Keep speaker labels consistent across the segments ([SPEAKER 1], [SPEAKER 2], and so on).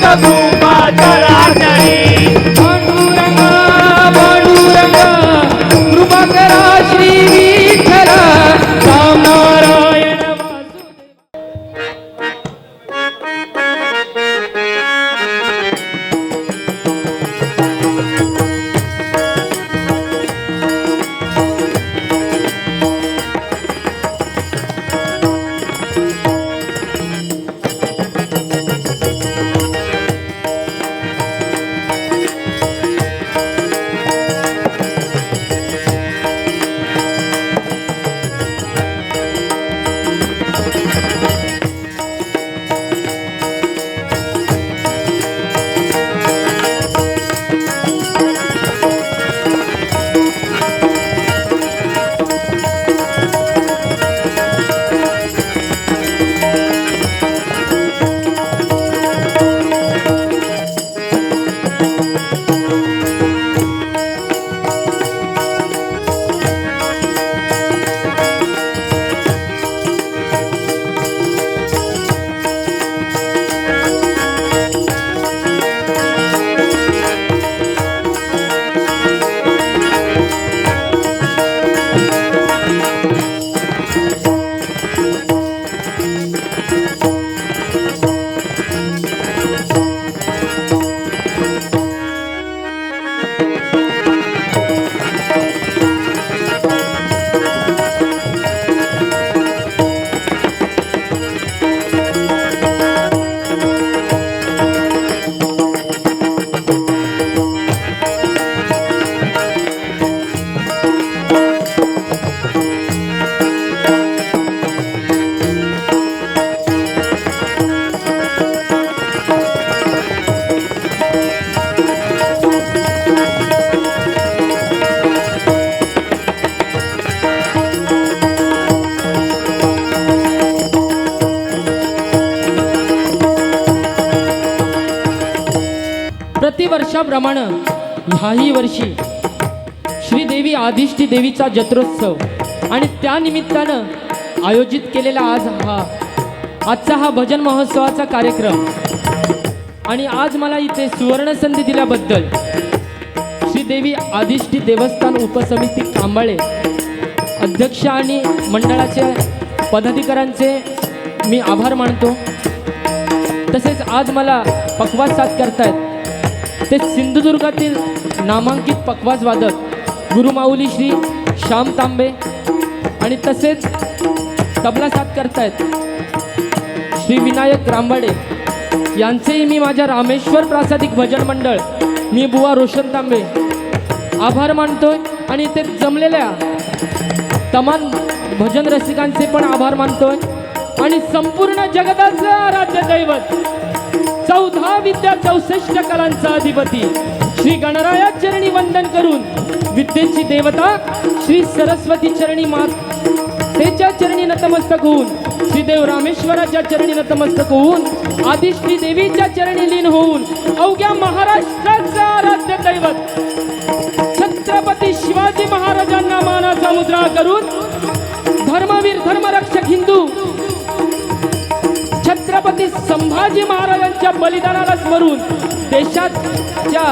[SPEAKER 1] कृपा चराचरी
[SPEAKER 2] पांडुरंग पांडुरंग कृपा करा श्री विठ्ठल राम नारायण वासुदेव। प्रतिवर्षाप्रमाणे ह्याही वर्षी श्रीदेवी आदिष्टी देवीचा जत्रोत्सव आणि त्या निमित्तानं आयोजित केलेला आजचा हा भजन महोत्सवाचा कार्यक्रम आणि आज मला इथे सुवर्ण संधी दिल्याबद्दल श्रीदेवी आदिष्टी देवस्थान उपसमिती कांबाळे अध्यक्ष आणि मंडळाचे पदाधिकाऱ्यांचे मी आभार मानतो। तसेच आज मला पखवाज साथ करतायत ते सिंधुदुर्गातील नामांकित पखवाज वादक गुरुमाऊली श्री श्याम तांबे आणि तसेच तबला साथ करतायत श्री विनायक रामबाडे यांचेही मी माझ्या रामेश्वर प्रासादिक भजन मंडळ मी बुवा रोशन तांबे आभार मानतोय आणि ते जमलेल्या तमाम भजन रसिकांचे पण आभार मानतोय आणि संपूर्ण जगताचं आराध्य दैवत 14 विद्या 64 कलांचा अधिपती श्री गणराया चरणी वंदन करून विद्येची देवता श्री सरस्वती चरणी मातेच्या चरणी नतमस्तक होऊन श्रीदेव रामेश्वराच्या चरणी नतमस्तक होऊन आदिष्टी देवीच्या चरणी लीन होऊन अवघ्या महाराष्ट्राचं आराध्य दैवत छत्रपती शिवाजी महाराजांना मानाचा मुद्रा करून धर्मवीर धर्मरक्षक हिंदू छत्रपती संभाजी महाराजांच्या बलिदानाला स्मरून देशाच्या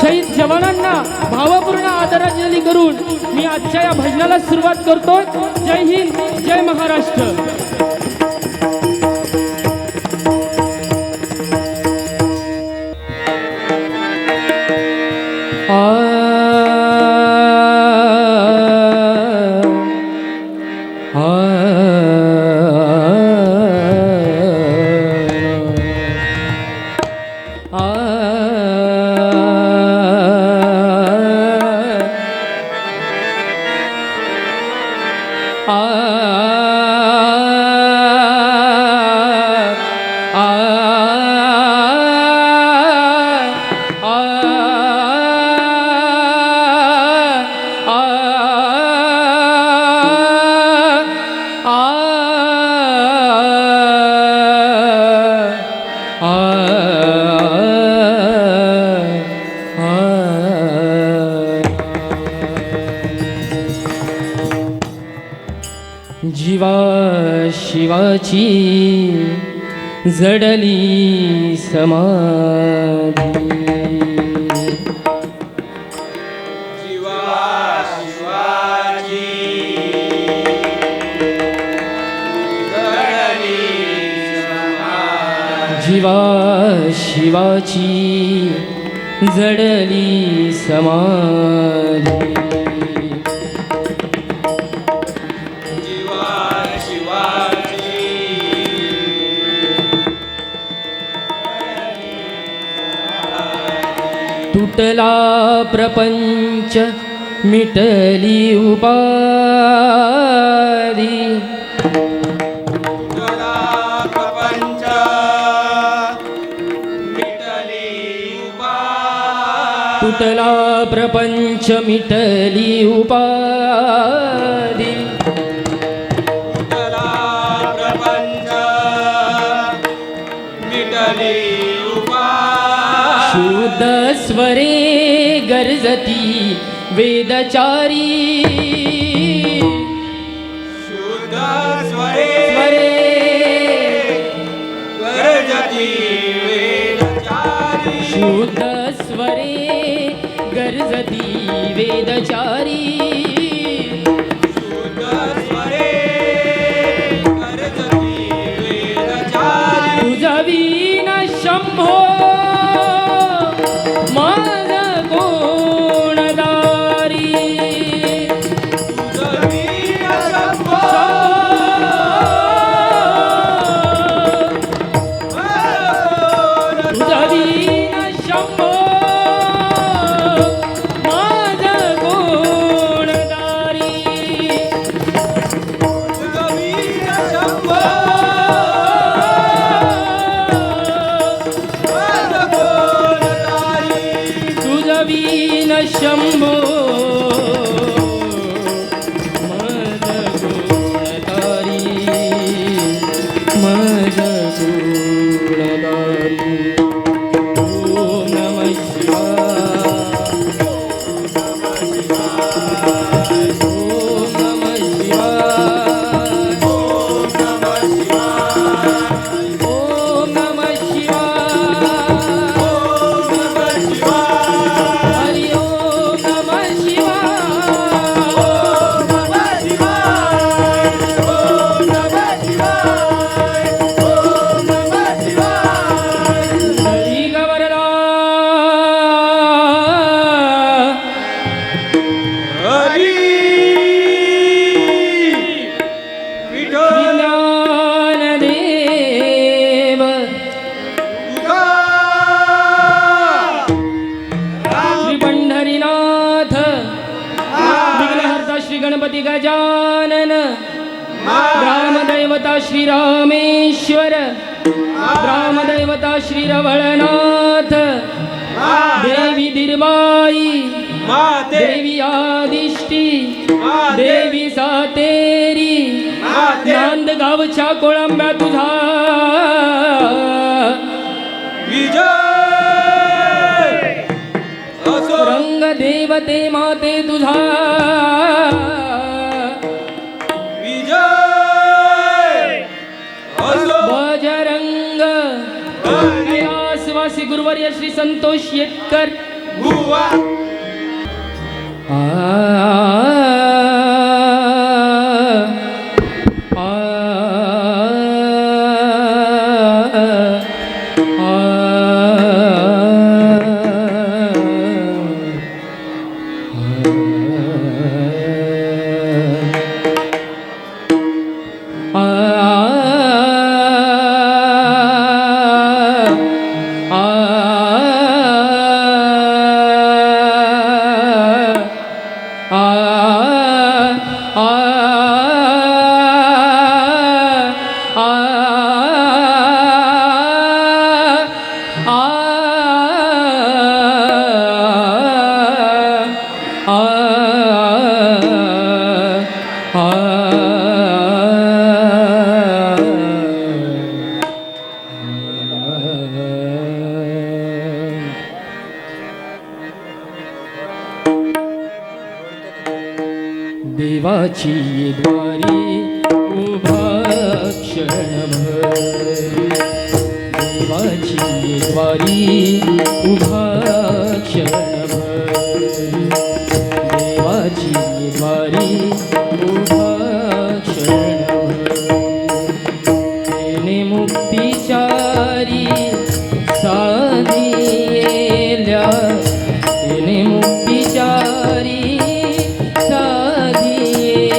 [SPEAKER 2] शहीद जवानांना भावपूर्ण आदरांजली करून मी आजच्या या भजनाला सुरुवात करतोय। जय हिंद जय महाराष्ट्र। जीवा शिवाची जडली समाधी. जीवा शिवाची जडली समाधी. तुटला प्रपंच मिटली उपाधी. तुटला प्रपंच मिटली उपाधी. शुद्ध स्वरे गर्जती वेदचारी.
[SPEAKER 1] शुद्ध स्वरे गर्जती वेदचारी.
[SPEAKER 2] शुद्ध स्वरे गर्जती वेदचारी.
[SPEAKER 1] शुद्ध स्वरे गर्जती वेदचारी.
[SPEAKER 2] तुझा वीण शंभो माझ कोणदारी.
[SPEAKER 1] तुझं वीण शंभो
[SPEAKER 2] तुझा वीण शंभो माझ कोणदारी.
[SPEAKER 1] तुझं वीण शंभो माझं कोणतारी.
[SPEAKER 2] तुझा वीण शंभो माझ कोणदारी. माझ कोणदारी. ओम नमः शिवाय. ओम नमः शिवाय.
[SPEAKER 1] ओम नमः शिवाय.
[SPEAKER 2] ओम नमः शिवाय.
[SPEAKER 1] ओम नमः शिवाय.
[SPEAKER 2] हरि ओम नमः शिवाय.
[SPEAKER 1] ओम नमः शिवाय. ओम नमः शिवाय. ओम नमः शिवाय.
[SPEAKER 2] हरी गवरला.
[SPEAKER 1] हरी विठ्ठल
[SPEAKER 2] ज्ञानदेव श्री पंढरीनाथ विघ्नहर्ता श्री गणपती गजानन. ग्रामदैवता श्री रामेश्वर. ग्रामदैवता श्री रवळनाथ. देवी दिरबाई.
[SPEAKER 1] माते
[SPEAKER 2] देवी आदिष्टी.
[SPEAKER 1] माते
[SPEAKER 2] देवी सातेरी.
[SPEAKER 1] माते
[SPEAKER 2] नांदगावच्या कोळंब्या तुझा
[SPEAKER 1] विजय असो.
[SPEAKER 2] रंग देवते माते तुझा
[SPEAKER 1] विजय असो.
[SPEAKER 2] बजरंग. कैलासवासी गुरुवर्य श्री संतोष येतकर.
[SPEAKER 1] भुवा
[SPEAKER 2] आ आ देवाची द्वारी उभा क्षणभर. देवाची द्वारी उभा क्षणभर देवाची द्वारी उभा क्षणभर तेने मुक्तिचारी साधियेल्या तेने मुक्तिचारी साधियेल्या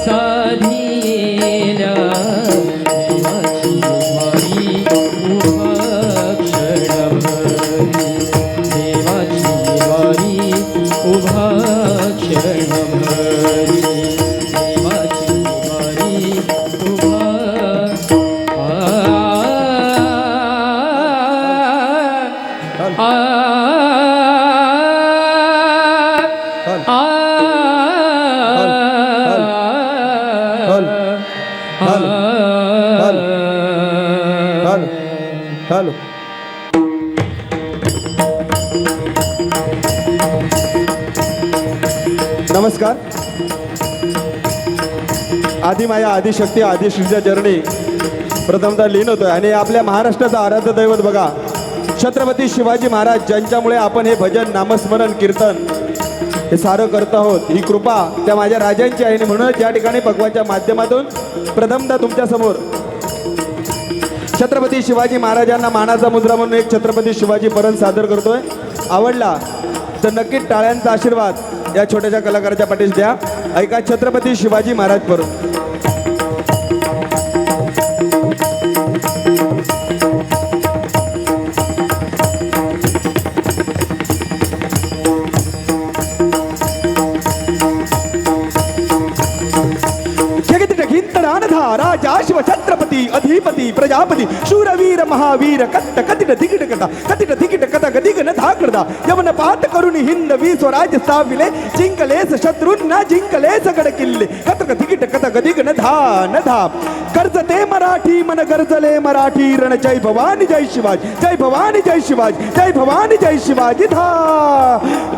[SPEAKER 2] साधियेल्या देवाची द्वारी उभा क्षणभर देवाची द्वारी उभा
[SPEAKER 3] हॅलो नमस्कार. आदिमाया आदिशक्ती आदिश्रीच्या चरणी प्रथमतः लीन होतोय आणि आपल्या महाराष्ट्राचं आराध्य दैवत बघा छत्रपती शिवाजी महाराज ज्यांच्यामुळे आपण हे भजन नामस्मरण कीर्तन हे सारं करत आहोत. ही कृपा त्या माझ्या राजांची आहे आणि म्हणूनच या ठिकाणी भगवानच्या माध्यमातून प्रथमतः तुमच्यासमोर छत्रपती शिवाजी महाराजांना मानाचा मुद्रा म्हणून एक छत्रपती शिवाजी परत सादर करतोय. आवडला तर नक्कीच टाळ्यांचा आशीर्वाद या छोट्याशा कलाकाराच्या पाठीस द्या. ऐका छत्रपती शिवाजी महाराज परत. राजा शिव छत्रपती अधिपती प्रजापती शूरवीर महावीर कट्ट कथिट तिकीट कथा कथिट तिकीट कथा गदिगन धाकडदा यमन पात करून हिंदवी स्वराज स्थापिले जिंकलेस शत्रूंना जिंकलेस गड किल्ले कथक तिकीट कथा गदिगन धान धाप कर्जते मराठी मन गरजले मराठी रण जय भवानी जय शिवाजी जय भवानी जय शिवाजी जय भवानी जय शिवाजी धा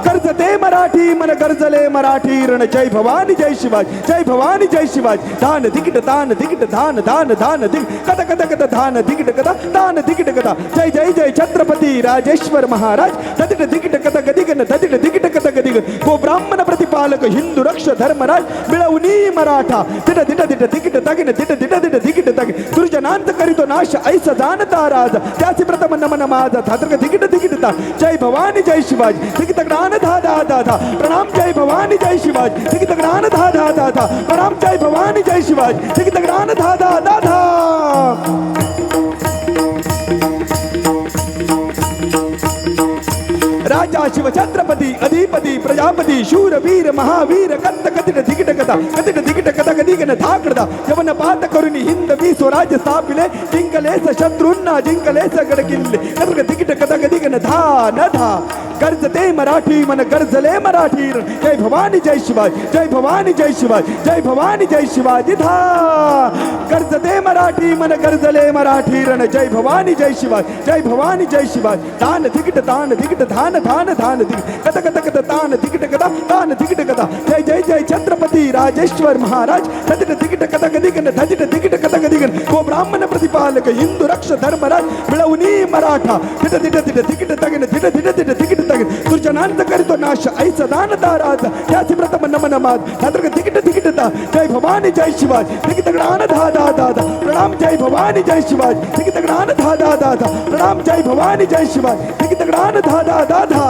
[SPEAKER 3] कर्जते मराठी मन गरजले मराठी रण जय भवानी जय शिवाजी जय भवानी जय शिवाजी धान तिकीट धान तिकीट धान धान धान दिक कथा कथा कथा धान तिकीट कथा धान तिकीट कथा जय जय जय छत्रपती राजेश्वर महाराज ततिट तिकीट कथा गदिगन ततिट तिकीट कथा गदिगन गो ब्राह्मण प्रतिपालक हिंदू रक्ष धर्मराज मिळवणी मराठा तिट तिट तिट तिकीट तगिन तिट तिट तिट तिकीट तगिन दुर्जनांत करीतो नाश ऐसा जाणता राज त्याचे प्रथम नमन माझा धात्रक तिकीट तिकीट ता जय भवानी जय शिवाजी तिकीट ज्ञान धा धा धा धा प्रणाम जय भवानी जय शिवाजी तिकीट ज्ञान धा धा धा धा प्रणाम जय भवानी जय शिवाजी तिकीट ज्ञान धा धा धा धा. राजा शिव छत्रपती अधिपती प्रजापती शूरवीर महावीर कत्त कथिट तिकीट कथा कथिट तिकीट कथा गदिगन धाकडदा यवन पात करून हिंदवी स्वराज स्थापिले जिंकलेस शत्रूंना जिंकलेस गड किल्ले कथिट तिकीट कथा गदिगन धा न धा कर्जते मराठी मन गरजले मराठी जय भवानी जय शिवाजी जय भवानी जय शिवाजी जय भवानी जय शिवाजी धा कर्जते मराठी मन गरजले मराठी रण जय भवानी जय शिवाजी जय भवानी जय शिवाजी दान तिकीट धान धान धान तिकीट कथा कथा कथा दान तिकीट कथा दान तिकीट कथा जय जय जय छत्रपती राजेश्वर महाराज ततिट तिकीट कथा गदिगन ततिट तिकीट कथा गदिगन गो ब्राह्मण प्रतिपालक हिंदू रक्ष धर्मराज मिळवणी मराठा तिट तिट तिट तिकीट तगिन तिट तिट तिट तिकीट तगिन दुर्जनांत करीतो नाश ऐसा दानता राज त्याचे प्रथम नमन माद धात्रक तिकीट तिकीट ता जय भवानी जय शिवाजी तिकीट ज्ञान धा धा धा धा प्रणाम जय भवानी जय शिवाजी तिकीट ज्ञान धा धा धा धा प्रणाम जय भवानी जय शिवाजी तिकीट ज्ञान धा धा धा धा.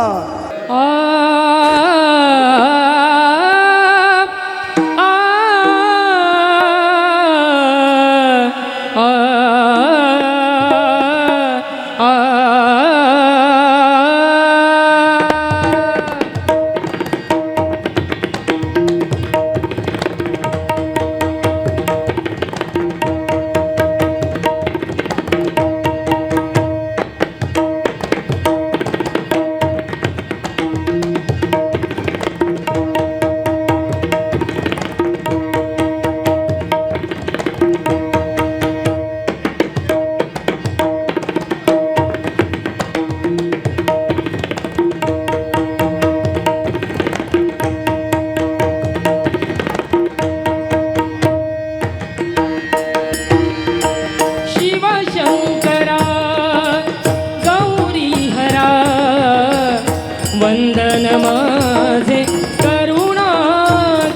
[SPEAKER 2] वंदन माझे करुणा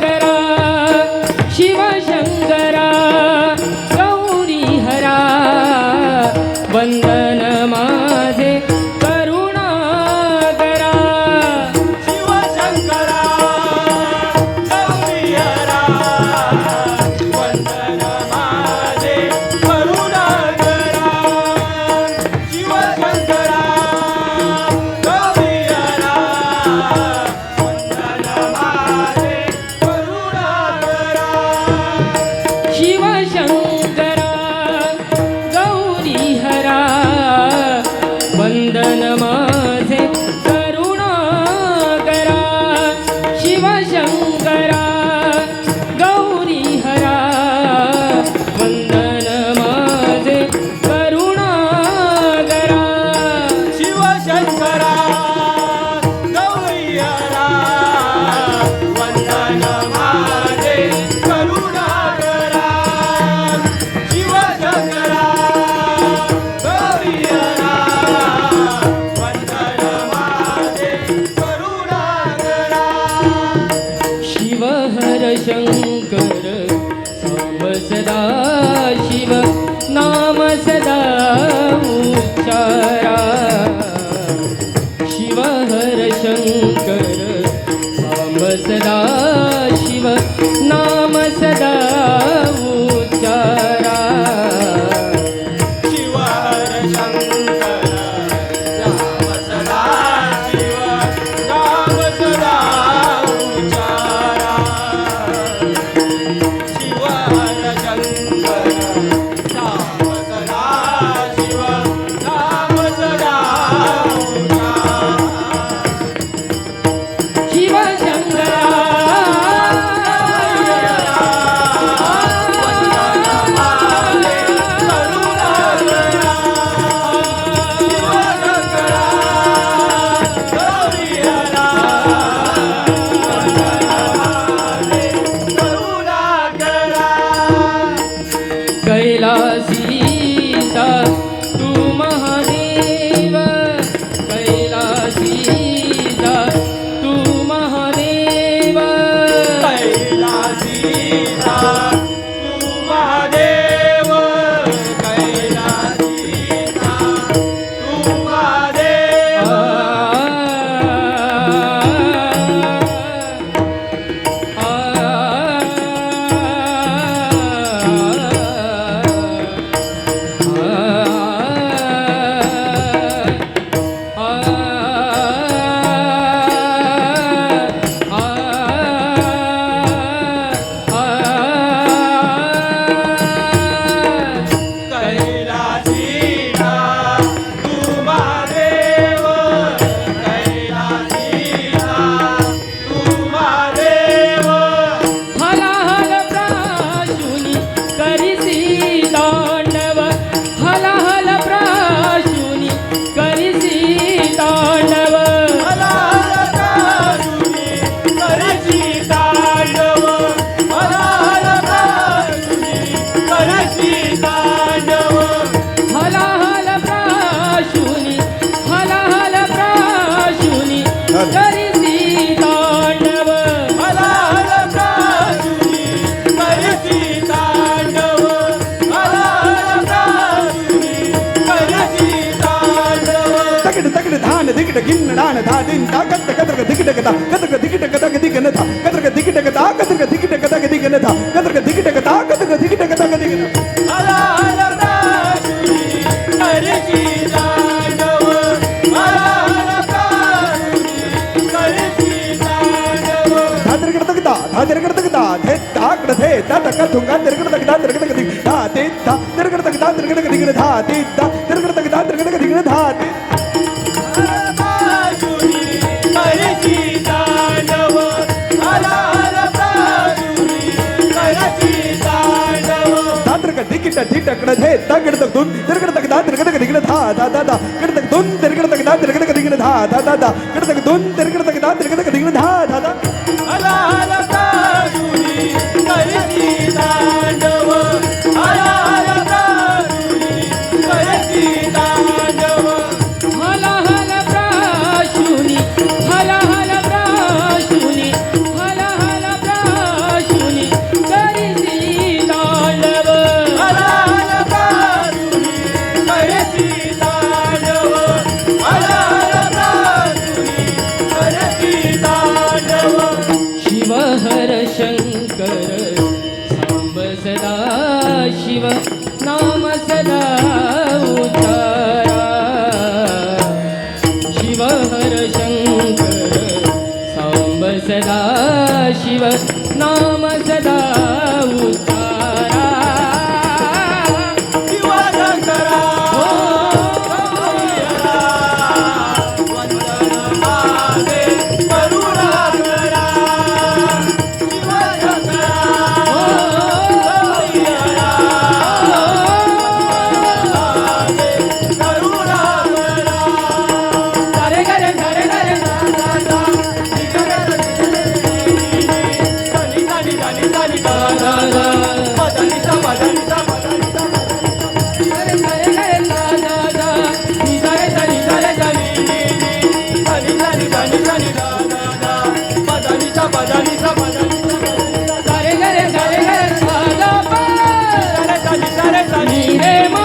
[SPEAKER 2] करा शिवशंकरा गौरी हरा वंदन माझे करुणा करा
[SPEAKER 1] शिवशंकरा गौरी हरा वंदन माझे करुणा करा शिवशंकरा गौरी हरा वंदन माझे करुणा करा
[SPEAKER 2] शिवशंकरा गौरी हरा वंदन माझे करुणा करा शिवशंकरा गौरी हरा वंदन माझे करुणा करा
[SPEAKER 1] शिवशंकरा गौरी हरा वंदन माझे करुणा करा शिवशंकरा गौरी हरा वंदन माझे करुणा करा
[SPEAKER 2] शिव हर शंकर साम सदा शिव नाम सदा उच्चारा शिव हर शंकर साम सदा शिव नाम सदा उच्चारा
[SPEAKER 1] शिव हर शंकर राम सदा शिव नाम सदा उच्चारा शिव हर शंकर राम सदा शिव नाम सदा उच्चारा
[SPEAKER 2] शिव शंकरा कैलासीचा तू महादेव कैलासीचा तू महादेव
[SPEAKER 1] कैलासीचा तू महादेव कैलासीचा तू महादेव कैलासीचा तू महादेव कैलासीचा तू महादेव
[SPEAKER 2] हलाहल प्राशुनी करिसी तांडव हलाहल प्राशुनी करिसी तांडव
[SPEAKER 1] हलाहल प्राशुनी करसी तांडव हलाहल प्राशुनी करसी तांडव
[SPEAKER 2] हलाहल प्राशुनी हलाहल प्राशुनी करसी तांडव हलाहल प्राशुनी हलाहल प्राशुनी करसी तांडव हलाहल प्राशुनी हलाहल प्राशुनी करसी तांडव हलाहल प्राशुनी करसी तांडव
[SPEAKER 3] तकड तकड धान दिकड गिन्न डान धा दिन ता कत कतरक दिकड कता कतरक दिकड कता दिगन था कतरक दिकड कता कतरक दिकड कता दिगन था कतरक दिकड कता कतरक दिकड कता दिगन
[SPEAKER 1] हलाहल प्राशुनी करसी तांडव हलाहल प्राशुनी करसी तांडव
[SPEAKER 3] धादरकड तकता धादरकड तकता थे ताकड थे ता तक थुंगा तिरकड तकता तिरकड तक धा ते ता तिरकड तकता तिरकड तक दिगन धा ते ता तिरकड तकता तिरकड तक दिगन धा ते
[SPEAKER 1] प्राशुनी करसी तांडव हलाहल प्राशुनी करसी तांडव
[SPEAKER 3] धादरक दिकट धिटकड थे तगड तक दुन तिरकड तकता तिरकड तक दिगन धा धा धा धा कड तक दुन तिरकड तकता तिरकड तक दिगन धा धा धा धा कड तक दुन तिरकड तकता तिरकड तक दिगन धा धा धा
[SPEAKER 1] हलाहल प्राशुनी करसी तांडव हलाहल प्राशुनी करसी तांडव
[SPEAKER 2] हलाहल प्राशुनी हला
[SPEAKER 1] करती तांडव हर हर प्राणुनी करती तांडव
[SPEAKER 2] शिव हर शंकर सांब सदा शिव नाम सदा उच्चारा शिव हर शंकर सांब सदा शिव नाम सदा उच्चारा
[SPEAKER 1] शिवशंकरा गौरीहरा वंदन माझे करुणाकरा शिवशंकरा गौरीहरा माझे करुणाकरा
[SPEAKER 2] सारे गरे सारे गरे सारे गरे साधा पा नी रे मा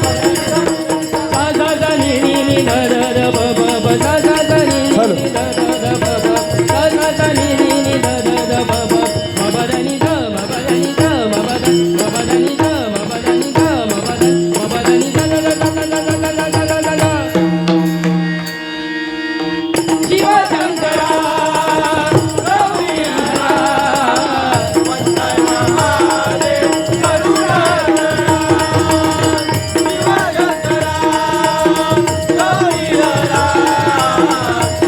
[SPEAKER 2] सा सा सा नी नी नी ध ध ध ब ब ब सा सा सा नी नी
[SPEAKER 3] हॅलो.
[SPEAKER 2] ध ध ध ब ब सा सा सा नी नी नी ध ध ध ब ब म ब ध नि ध म ब ध नि ध म ब ध म ब ध नि ध म ब ध नि ध म ब ध म ब ध नि ध ल ल ल ल ल ल ल ल ल ल शिवशंकरा
[SPEAKER 1] गौरीहरा वंदन माझे करुणाकरा शिवशंकरा गौरीहरा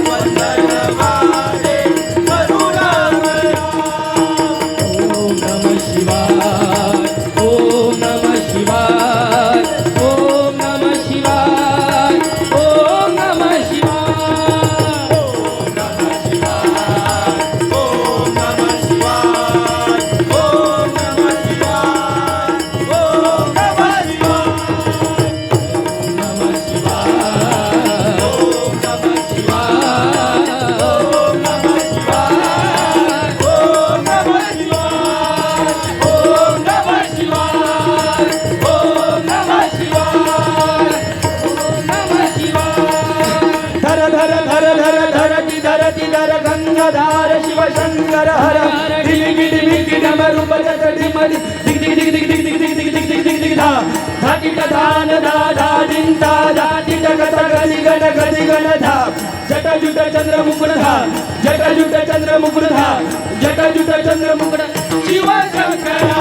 [SPEAKER 1] वंदन माझे करुणाकरा
[SPEAKER 2] ओम नमः शिवाय ओम नमः शिवाय ओम नमः शिवाय ओम नमः शिवाय
[SPEAKER 1] ओम नमः शिवाय ओम नमः शिवाय ओम नमः शिवाय ओम नमः शिवाय ओम नमः शिवाय ओम नमः शिवाय ओम नमः शिवाय ओम नमः शिवाय
[SPEAKER 2] नमः शिवाय
[SPEAKER 3] धर धर धर धर धरती धरती धर गंगाधार शिवशंकर हर गिली गिली मिकी डमरू बजत डिमडी दिग दिग दिग दिग दिग दिग दिग दिग दिग दिग दिग दिग धा धाटी धान धा धा दिंता धाटी जगत गदी गण धा जट जुट चंद्र मुकुट धा जट जुट चंद्र मुकुट धा जट जुट चंद्र मुकुट शिवशंकरा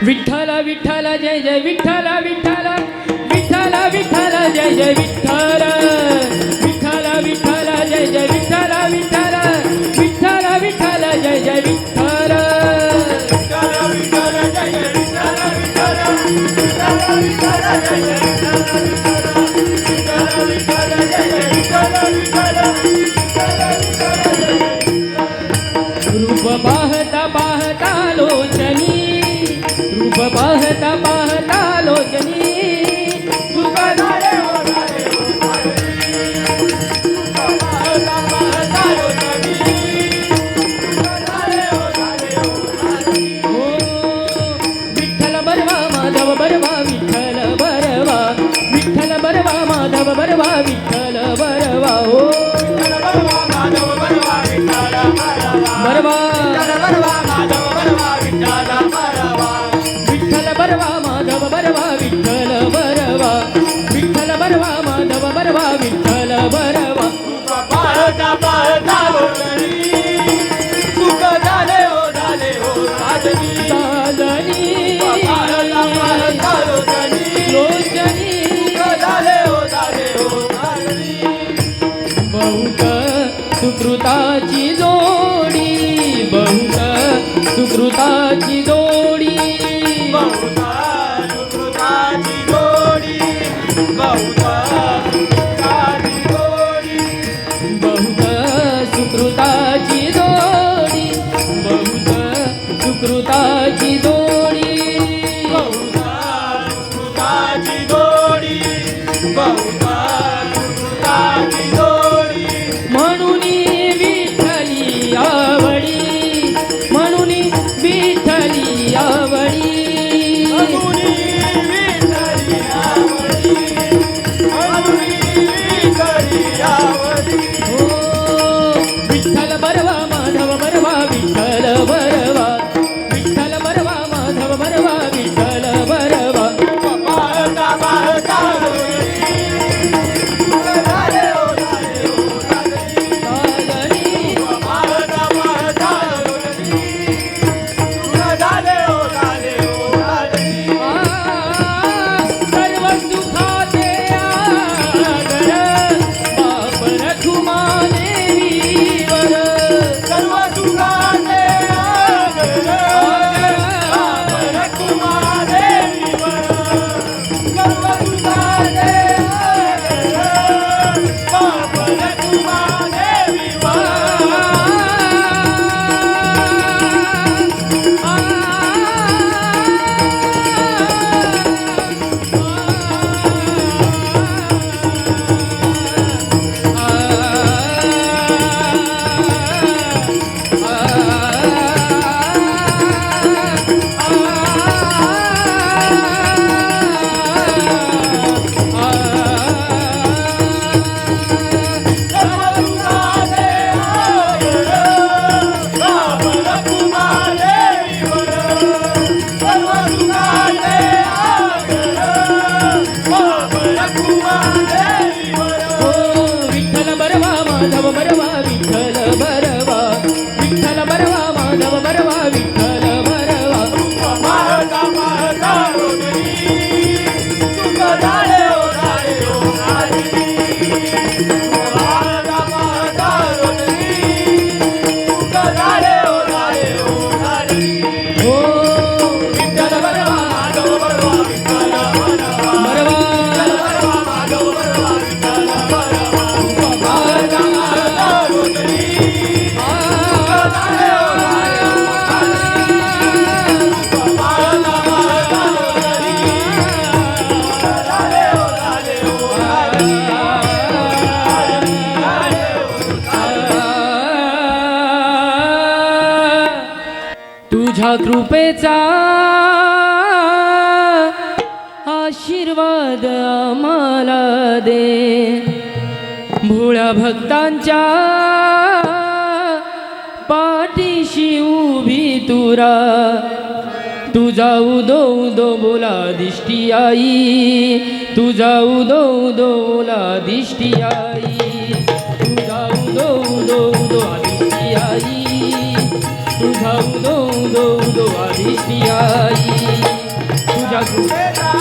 [SPEAKER 2] विठ्ठल विठ्ठल जय जय विठ्ठल विठ्ठल विठ्ठल विठ्ठल जय जय विठ्ठल विठ्ठल विठ्ठल जय जय विठ्ठल विठ्ठल विठ्ठल विठ्ठल जय जय विठ्ठल रूप पाहता पाहता लोचनी रूप पाहता पाहता लोचनी तुका झाले हो झाले हो विठ्ठल बरवा माधव बरवा विठ्ठल बरवा विठ्ठल बरवा माधव बरवा विठ्ठल बरवा हो बरवा विठ्ठल बरवा माधव बरवा विठ्ठल बरवा विठ्ठल बरवा माधव बरवा विठ्ठल बरवा
[SPEAKER 1] पाहता पाहता सुख झाले हो राजनी
[SPEAKER 2] साजनी सुकृताची जोडी
[SPEAKER 1] बहुधा सुकृताची जोडी बहुधा सुकृताची जोडी
[SPEAKER 2] बहुत सुकृताची जोडी बहुत सुकृताची जोडी
[SPEAKER 1] बहुधा सुकृताची जोडी बहुधा सुकृताची जोडी
[SPEAKER 2] म्हणून विठ्ठली आवडी म्हणून विठ्ठली आवडी
[SPEAKER 1] अनुनी विठ्ठली आवडी अनुनी विठ्ठली आवडी
[SPEAKER 2] हो विठ्ठल बरवा माधव बरवा विठ्ठल बरवा विठ्ठल बरवा माधव बरवा विठ्ठल बरवा
[SPEAKER 1] पाहता पाहता झाले हो झाले हो
[SPEAKER 2] सागरी
[SPEAKER 1] पाहता पाहता झाले हो झाले हो
[SPEAKER 2] सर्व सुखाचे आगर बाप रखुमा देवीवर
[SPEAKER 1] सर्व सुखाचे आगर आपण कुमादेवीवर सर्व सुखाचे आगर आपण कुमादेवीवर सर्व सुखाचे आगर आपण कुमादेवीवर सर्व सुखाचे आगर आपण कुमादेवीवर
[SPEAKER 2] हो विठ्ठल बरवा माधव बरवा विठ्ठल बरवा विठ्ठल बरवा माधव बरवा विठ्ठल बरवा
[SPEAKER 1] पाहता पाहता रोजनी सुख झाले हो झाले हो झाले पाहता पाहता रोजनी सुख झाले हो झाले हो झाले
[SPEAKER 2] हो विठ्ठल बरवा
[SPEAKER 1] माधव बरवा विठ्ठल बरवा
[SPEAKER 2] बरवा
[SPEAKER 1] बरवा माधव बरवा विठ्ठल बरवा पाहता पाहता रोजनी सुख झाले हो झाले हो झाले पाहता पाहता रोजनी झाले हो झाले हो झाले
[SPEAKER 2] तुझ्या कृपेचा आशीर्वाद आम्हाला दे भोळ्या भक्तांच्या पाठीशी उभी तुरा तुझा उदो उदो बोला दिष्टी आई तुझा उदो उदो बोला दिष्टी आई तुझा उदो उदो उदो दिष्टी आई तुझा उदो उदो उदो दिष्टी आई तुझ्या कृपेचा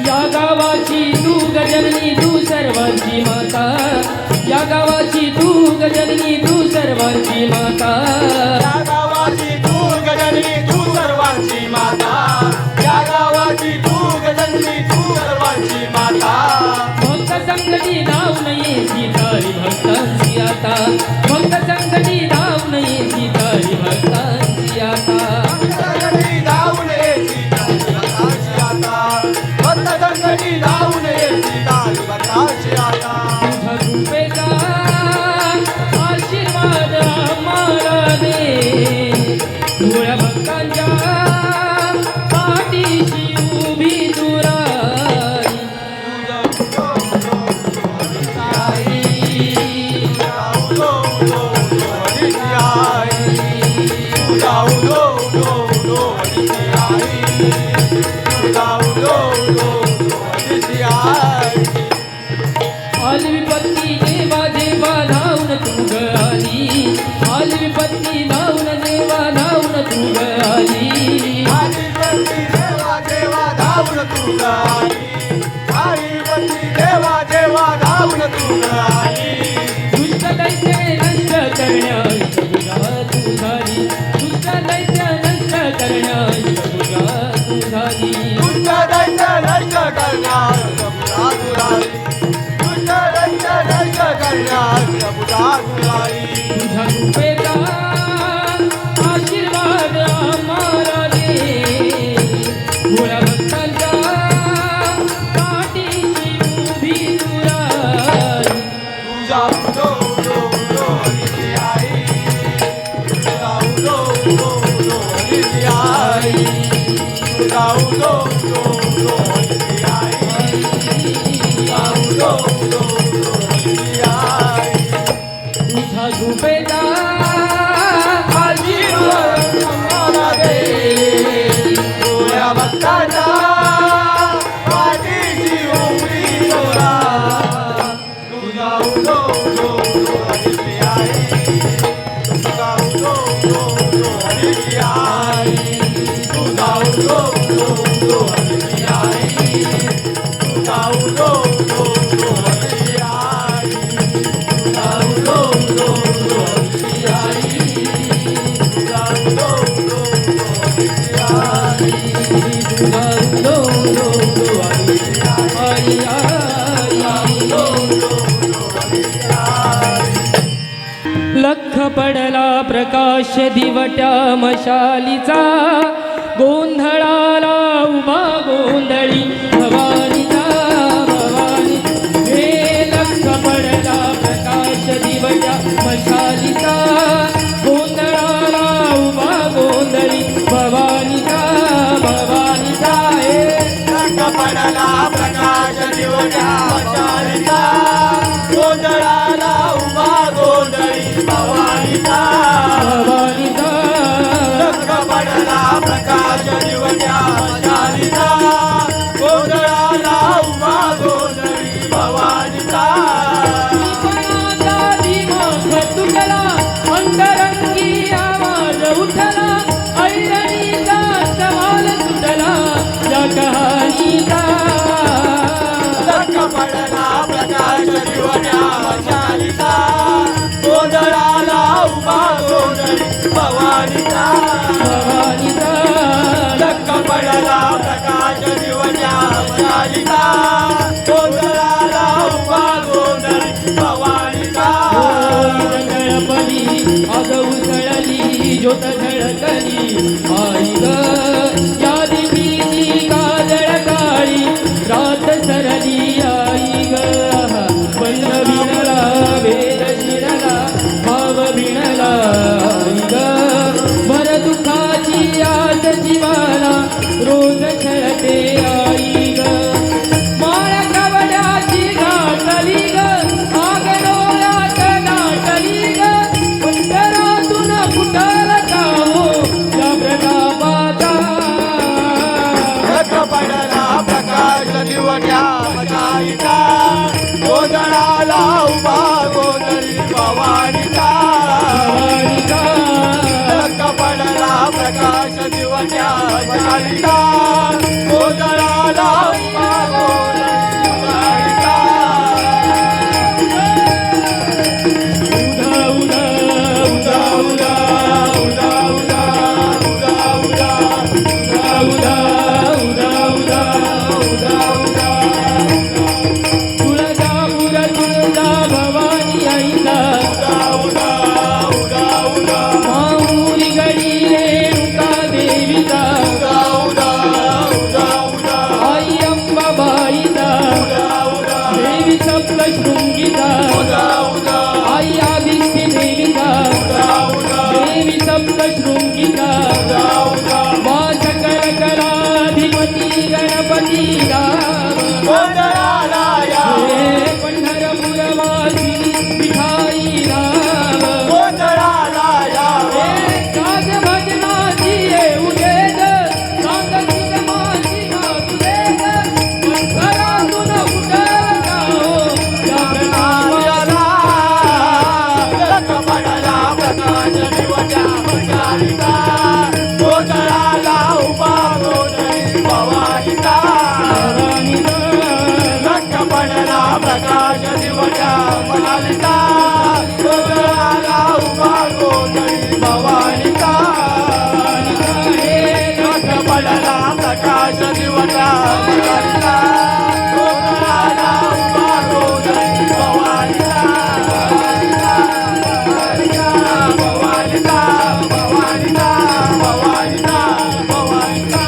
[SPEAKER 2] या गावाची तू गजननी तू सर्वांची माता या गावाची तू गजननी तू सर्वांची माता
[SPEAKER 1] या गावाची तू गजनी तू सर्वांची माता या गावाची तू गजनी तू सर्वांची माता
[SPEAKER 2] भक्त संकटी धाव नये सीतारी भक्तांची आता भक्त संकटी धाव नये सीतारी भक्तांची आता
[SPEAKER 1] संकटी धावून येती भक्ताची आता भक्त संकटी धावून येती भक्ताची आता
[SPEAKER 2] तुझ्या कृपेचा आशीर्वाद आम्हाला दे भोळ्या भक्तांच्या पाठीशी उभी तुराई
[SPEAKER 1] तू आई आईवरची देवा देवा धावून तू आई
[SPEAKER 2] दुष्ट दैत्य नष्ट करण्यास तुझा तू झाली दुष्ट दैत्य नष्ट करण्यास तुझा तू झाली
[SPEAKER 1] दुष्ट दैत्य नष्ट करण्यास प्रभुता तू आई दुष्ट दैत्य नष्ट करण्यास प्रभुता तू आई
[SPEAKER 2] तुझ्या कृपेचा आशीर्वाद आम्हाला दे भोळ्या भक्तांच्या पाठीशी उभी तू राही.
[SPEAKER 1] तुझा उदो उदो उदो हरी आई तुझा उदो उदो उदो हरी आई तुझा उदो उदो उदो हरी आई तुझा उदो उदो उदो हरी आई
[SPEAKER 2] तुझा कृपेचा
[SPEAKER 1] आशीर्वाद आम्हाला दे भोळ्या भक्तांच्या पाठीशी उभी तोरा तुझा उदो उदो उदो हरी आई तुझा उदो उदो उदो हरी आई तुझा उदो उदो उदो हरी आई तुझा उदो उदो उदो हरी आई तुझा उदो उदो उदो हरी आई तुझा उदो उदो उदो हरी आई
[SPEAKER 2] तुझा उदो उदो उदो आई आई लख पडला प्रकाश दिवट्या मशालीचा गोंधळाला उभा गोंधळी भवानीचा भवानी हे लख पडला प्रकाश दिवट्या मशालीचा गोंधळाला उभा गोंधळी भवानीचा भवानीचा हे
[SPEAKER 1] पडला प्रकाश दिवट्या मशालीचा गोंधळाला उभा गोंधळी भवानीचा
[SPEAKER 2] भवानीचा
[SPEAKER 1] लख पडला प्रकाश दिवट्या मशालीचा गोंधळाला उभा गोंधळी भवानीचा
[SPEAKER 2] दीपनाचा दिमाग तुटला अंतरंगी आवाज उठला ऐरणीचा सवाल सुटला या कहाणीचा
[SPEAKER 1] लख पडला प्रकाश दिवट्या मशालीचा गोंधळाला उभा गोंधळी भवानीचा
[SPEAKER 2] भवानीचा
[SPEAKER 1] लख पडला प्रकाश दिवट्या मशालीचा गोंधळाला उभा गोंधळी भवानीचा
[SPEAKER 2] गणपती अग उसळली ज्योत झळकली आई ग या दिवीची काजळ काळी रात सरली आई ग बंद विणला वेद शिरला भाव विणला आई ग भर दुःखाची आत जीवाला रोज छळते आई ग माळ कवड्याची घातली ग आग डोळ्यात दाटली ग पंढरातून फुटल का हो या प्रतापाचा
[SPEAKER 1] लख पडला प्रकाश दिवट्या मशालीचा गोंधळाला उभा गोंधळी भवानीचा
[SPEAKER 2] भवानीचा
[SPEAKER 1] लख पडला प्रकाश दिवट्या मशालीचा गोंधळाला उभा गोंधळी भवानीचा
[SPEAKER 2] उदा उदा उदा उदा उदा उदा उदा उदा उदा उदा उदा उदा तुळजापूर तुळजा भवानी आईचा माऊली गडी रेणुका देवीचा आई अंबाबाईचा देवी सप्तशृंगीचा आई आदित्य देवीचा देवी सप्तशृंगीचा मा सकल कलाधिपती गणपतीचा
[SPEAKER 1] गोंधळाला या
[SPEAKER 2] हे पंढरपूरवासी विठाई राम
[SPEAKER 1] गोंधळाला या
[SPEAKER 2] हे गाज भजनाची येऊ देत सांग तुझ माझी नाचू देत घरातून उठल का हो या प्रणामाचा
[SPEAKER 1] प्रकाश दिवटा मनालिता गोंधळाला उभा गोंधळी भवानीचा घट पडला प्रकाश दिवटा मनालिता गोंधळाला उभा गोंधळी भवानीचा भवानीचा भवानीचा भवानीचा भवानीचा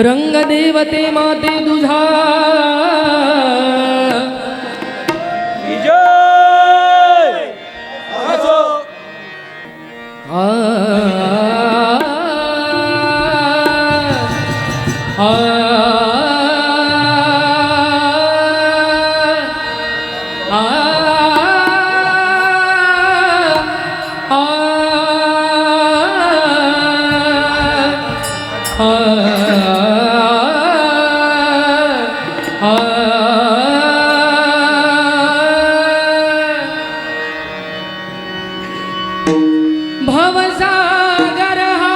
[SPEAKER 2] रंग देवते माते तुझा
[SPEAKER 1] विजय असो
[SPEAKER 2] आ आ भवसागर हा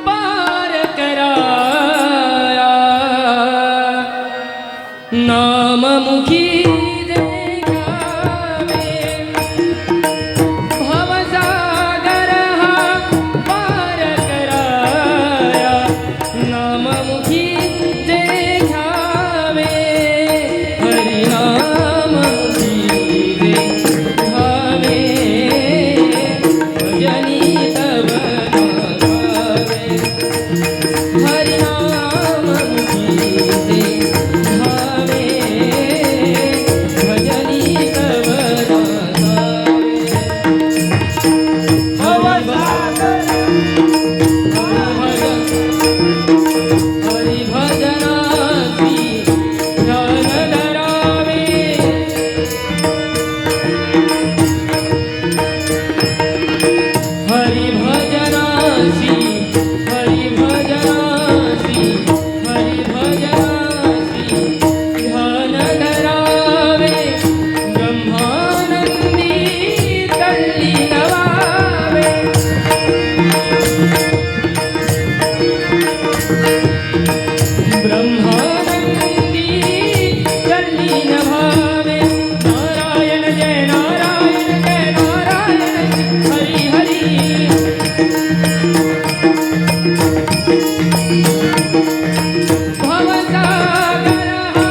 [SPEAKER 2] पार कराया नाममुखी देखावे भवसागर हा पार कराया नाममुखी देखावे हरिनाममुखी देखावे भजनी तव नावे हरिनाममुखी देखावे भजनी तव हरिभजनासी ध्यान धरावे हरिभजनासी हरिभजनासी हरिभजनासी ध्यान धरावे ब्रह्मानंदी तल्ली नवावे ब्रह्मानंदी तल्ली नवावे नारायण जय नारायण जय नारायण हरि हरि भवसागर हा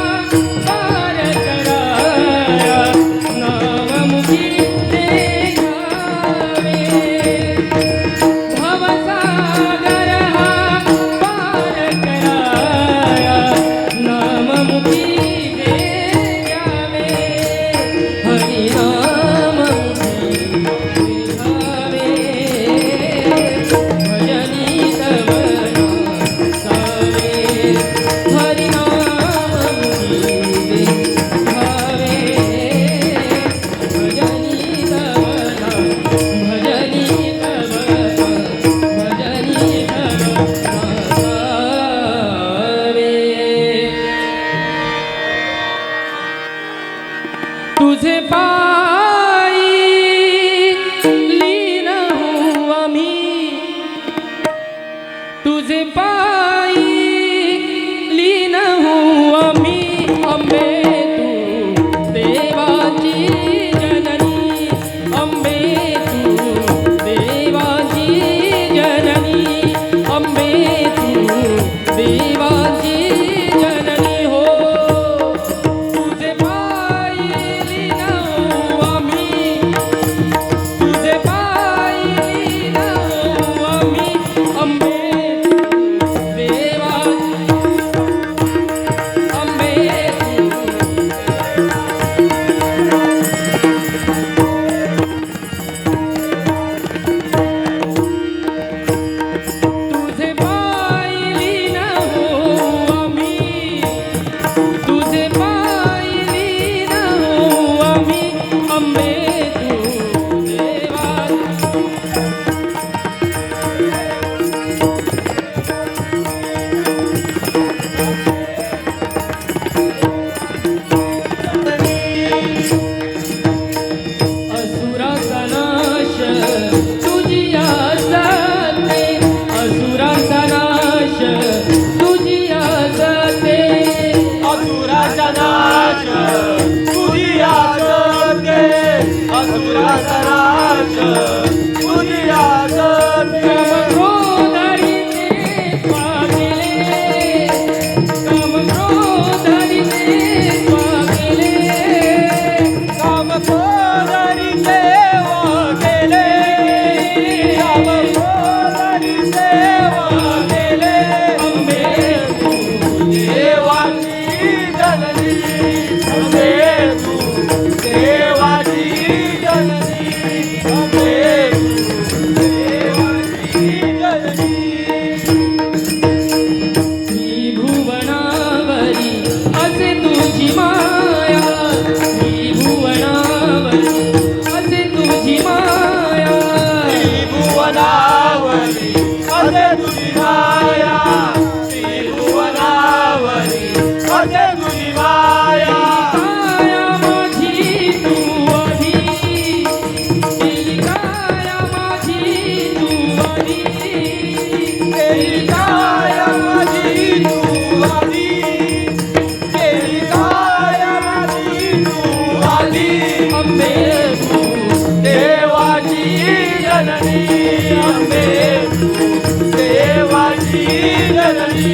[SPEAKER 2] पार कराया नाममुखी देखावे भवसागर हा पार कराया नाममुखी देखावे हरिनाममुखी देखावे भजनी तव नावे हरिनाममुखी देखावे भजनी तव भजनी तव भजनी तव नावे तुझे पायी लीन हूँ आम्ही तुझे पायी लीन हूँ आम्ही अंबे तू देवाची जननी अंबे तू देवाची जननी अंबे तू देवाची जननी हो तुझे पायी लीन हूँ
[SPEAKER 1] तू देवाची जननी अंबे तू देवाची जननी
[SPEAKER 2] त्रिभुवनावरी असे तुझी माया त्रिभुवनावरी असे तुझी माया
[SPEAKER 1] त्रिभुवनावरी असे तुझी माया त्रिभुवनावरी असे तुझी माया
[SPEAKER 2] काया माझी तू आधी केली काया माझी तू आधी
[SPEAKER 1] केली काया माझी तू आधी केली काया माझी तू आधी
[SPEAKER 2] अंबे तू
[SPEAKER 1] देवाची जननी अंबे तू देवाची जननी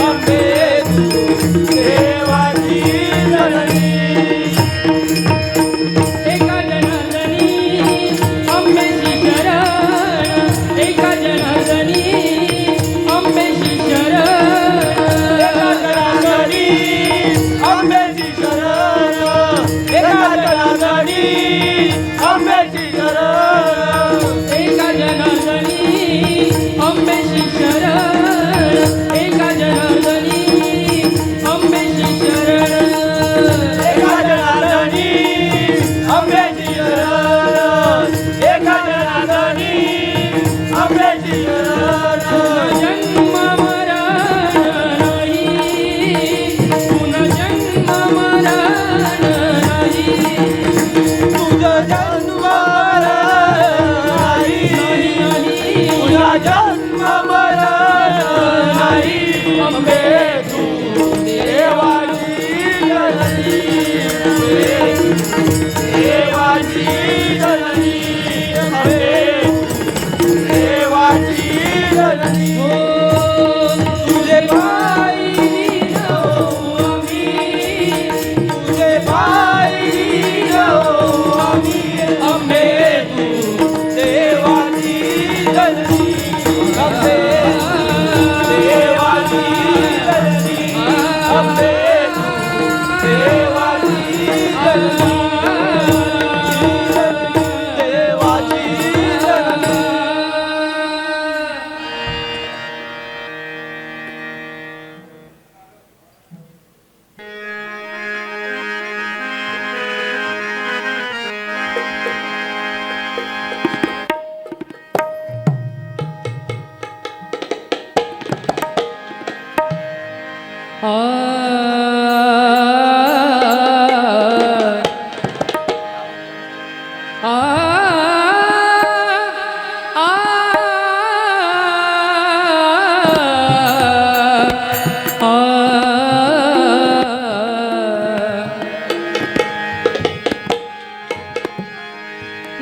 [SPEAKER 1] अंबे तू देवाची जननी
[SPEAKER 2] एका जनार्दनी अंबेशी शरण एका जनार्दनी अंबेशी शरण
[SPEAKER 1] एका जनार्दनी अंबेची शरण एका जनार्दनी अंबेची शरण
[SPEAKER 2] एका जनार्दनी अंबेशी शरण एका जनार्दनी अंबेशी शरण
[SPEAKER 1] एका जनार्दनी अंबेची शरण एका जनार्दनी अंबेची शरण
[SPEAKER 2] जन्म मरण नाही पुन्हा जन्म मरण नाही
[SPEAKER 1] तुझं जन्म नाही तुझा जन्म मरण नाही अंबे तू देवाची जननी देवाची जननी अंबे देवाची जननी तुझे पायी लीनो आम्ही तुझे पायी लीनो आम्ही अंबे तू देवाची जननी अंबे देवाची जननी अंबे तू देवाची जननी देवाची जननी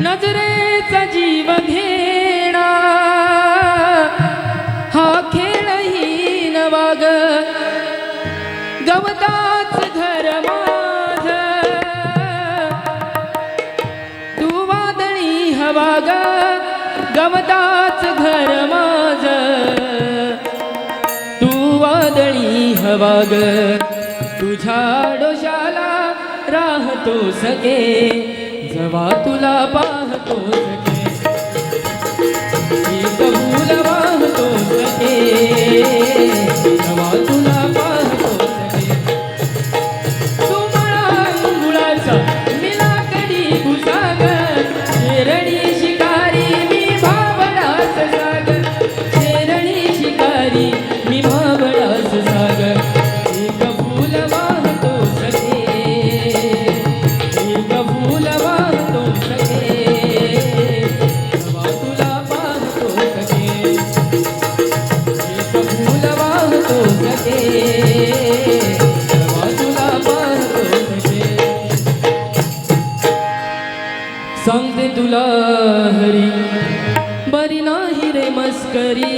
[SPEAKER 2] नजरेचा जीव घेणा हा खेळही नवा ग गवताच घर माझ तू वादळी हवा ग गवताच घर माझ तू वादळी हवा ग तुझ्या डोशाला राहतो सके जवा तुला पाहतो सके एक फूल वाहतो सके जवा तुला पाहतो सके तू मला मुळाचा मिला कडी घुसाग शेरणी शिकारी मी भावडास साग शेरणी शिकारी मी भावडास साग एक फूल वाहतो सके एक फूल वाहतो सके जवा तुला पाहतो सके एक फूल वाहतो सके जवा तुला पाहतो सके सांगते तुला हरी बरी नाही रे मस्करी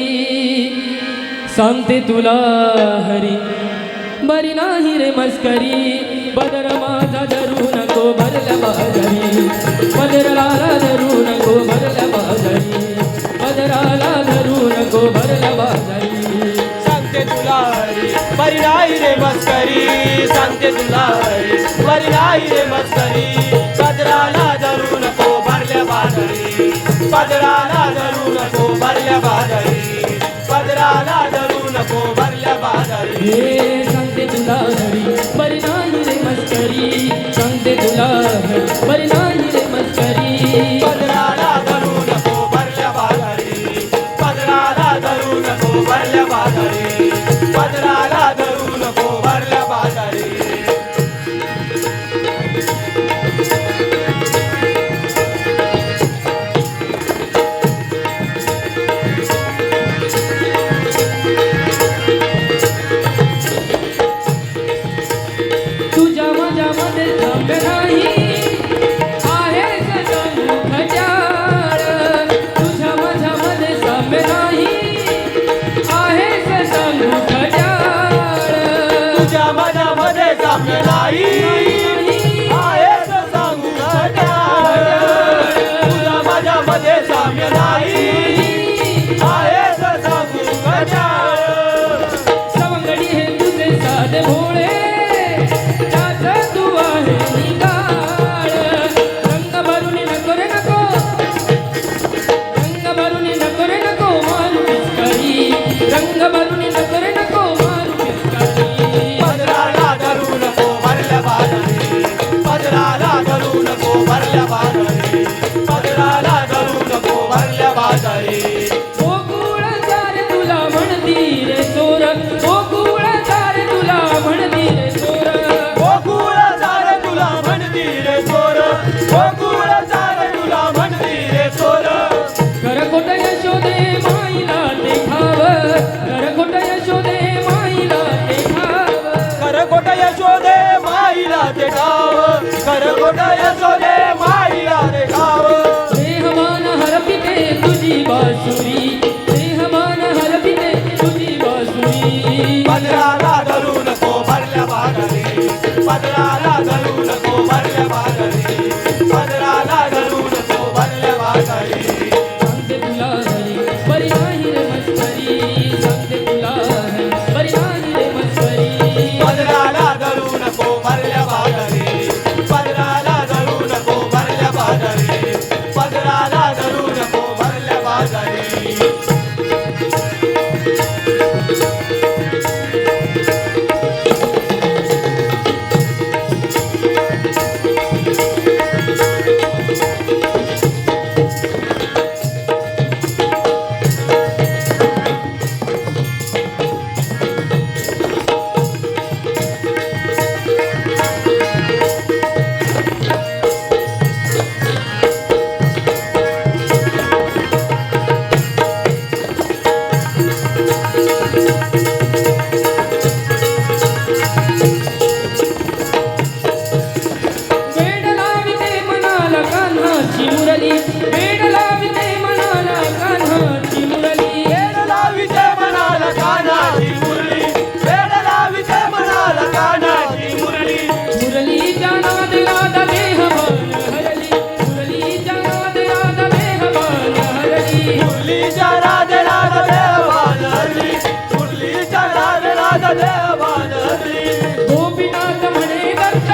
[SPEAKER 2] सांगते तुला हरी बरी नाही रे मस्करी बदर माझा धरू नको भरल्या बाजारी बदराला धरू नको भरल्या बाजारी बदराला धरू नको भरल्या बाजारी
[SPEAKER 1] सांगते तुला हरी बरी नाही रे मस्करी सांगते सांगते तुला हरी बरी नाही रे मस्करी पदराला धरू नको भरल्या बाजारी पदराला धरू नको भरल्या बाजारी पदराला धरू नको भरल्या बाजारी
[SPEAKER 2] हे सांगते तुला हरी बरी नाही रे मस्करी सांगते तुला हरी बरी नाही रे मस्करी
[SPEAKER 1] पदराला धरू नको भरल्या बाजारी पदराला धरू नको भरल्या बाजारी पदराला धरू नको भरल्या बाजारी
[SPEAKER 2] तुझ्या माझ्यामध्ये थांब नाही आहेस समुख जाळ तुझ्या माझ्यामध्ये थांब नाही आहेस समुख जाळ
[SPEAKER 1] तुझ्या मनामध्ये साम्य नाही आहेस सांगू खट्याळ तुझ्या माझ्यामध्ये साम्य नाही आहेस सांगू खट्याळ
[SPEAKER 2] सवंगडी हे तुझे साधे भोळे त्यात तू आहे निगाळ रंग भरून नको रे नको रंग भरून नको रे नको मारू पिचकारी रंग भरून नको रे नको मारू पिचकारी
[SPEAKER 1] पदराला धरू नको भरल्या बाजारी पदराला धरू नको भरल्या बाजारी पदराला धरू नको भरल्या बाजारी
[SPEAKER 2] गोकुळ चार तुला म्हणती रे चोर गोकुळ चार तुला म्हणती रे चोर
[SPEAKER 1] गोकुळ चार तुला म्हणती रे चोर गोकुळ चार तुला म्हणती रे चोर
[SPEAKER 2] करकोट यशोदे माईला ते खाव करकोट यशोदे माईला ते खाव
[SPEAKER 1] करकोट यशोदे माईला ते गाव करकोट यशोदे माईला ते गाव
[SPEAKER 2] देहमान हरपिते तुझी बासुरी देहमान हरपिते तुझी बासुरी
[SPEAKER 1] पदराला धरू नको भरल्या बाजारी पदराला धरू नको भरल्या बाजारी पदराला धरू नको भरल्या बाजारी
[SPEAKER 2] सांगते तुला हरी बरी नाही रे मस्करी सांगते तुला हरी बरी नाही रे मस्करी
[SPEAKER 1] पदराला धरू नको भरल्या बाजारी पदराला धरू नको भरल्या बाजारी पदराला धरू नको भरल्या बाजारी
[SPEAKER 2] वेड लाविते मनाला कान्हाची मुरली वेड लाविते मनाला कान्हाची मुरली
[SPEAKER 1] वेड लाविते मनाला कानाची मुरली वेड लाविते मनाला कानाची मुरली
[SPEAKER 2] मुरलीच्या नादला देहभान हरली मुरलीच्या नादला देहभान हरली
[SPEAKER 1] मुरलीच्या राधेला देवान हरली मुरलीच्या राधेला देवान हरली
[SPEAKER 2] गोपीनाथ म्हणे दत्त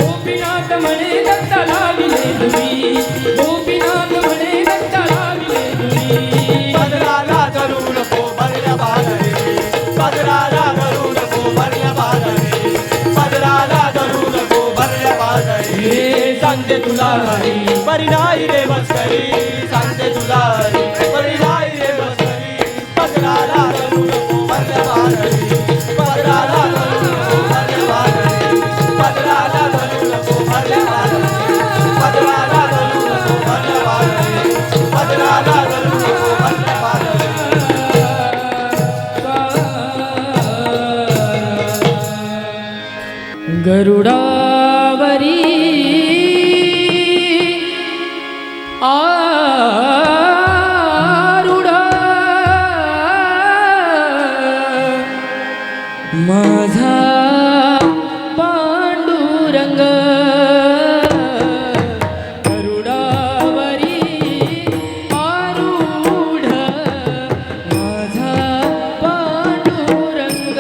[SPEAKER 2] गोपीनाथ म्हणे दत्त लाविले तुम्ही गोपीनाथ म्हणे दत्त लाविले तुम्ही
[SPEAKER 1] पदराला धरू नको भरल्या बाजारी पदराला धरू नको भरल्या बाजारी पदराला धरू नको भरल्या बाजारी
[SPEAKER 2] हे
[SPEAKER 1] सांगते तुला हरी बरी नाही रे मस्करी सांगते तुला हरी बरी नाही रे मस्करी पदराला धरू नको भरल्या बाजारी पदराला धरू नको भरल्या बाजारी पदराला धरू नको भरल्या बाजारी पदराला धरू नको भरल्या बाजारी पदराला धरू नको भरल्या बाजारी
[SPEAKER 2] गरुडावरी आरूढा माझा पांडुरंग गरुडावरी आरूढ माझा पांडुरंग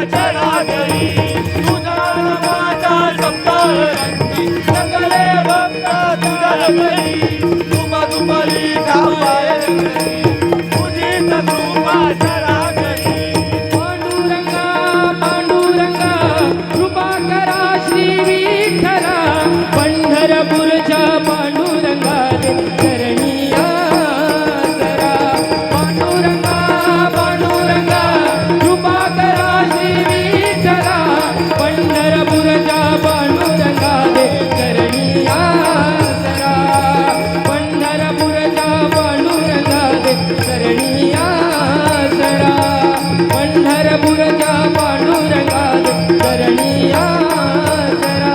[SPEAKER 1] चराचरी तुझा नामाचा सप्ताहांती सगळे भक्त तुझ्या रंगली तुमा दुपारी ठावाय रंगली तुझीच कृपा चराचरी
[SPEAKER 2] पांडुरंगा पांडुरंगा कृपा करा श्री विठ्ठला पंढरपूरच्या पांडुरंगा चरणिया जरा पांडुरंगा पांडुरंगा कृपा करा श्री विठ्ठला पंढरपूरच्या पांडुरंगा चरणिया जरा पंढरपूरच्या पांडुरंगा चरणिया जरा पंढरपूरच्या पांडुरंगा चरणिया जरा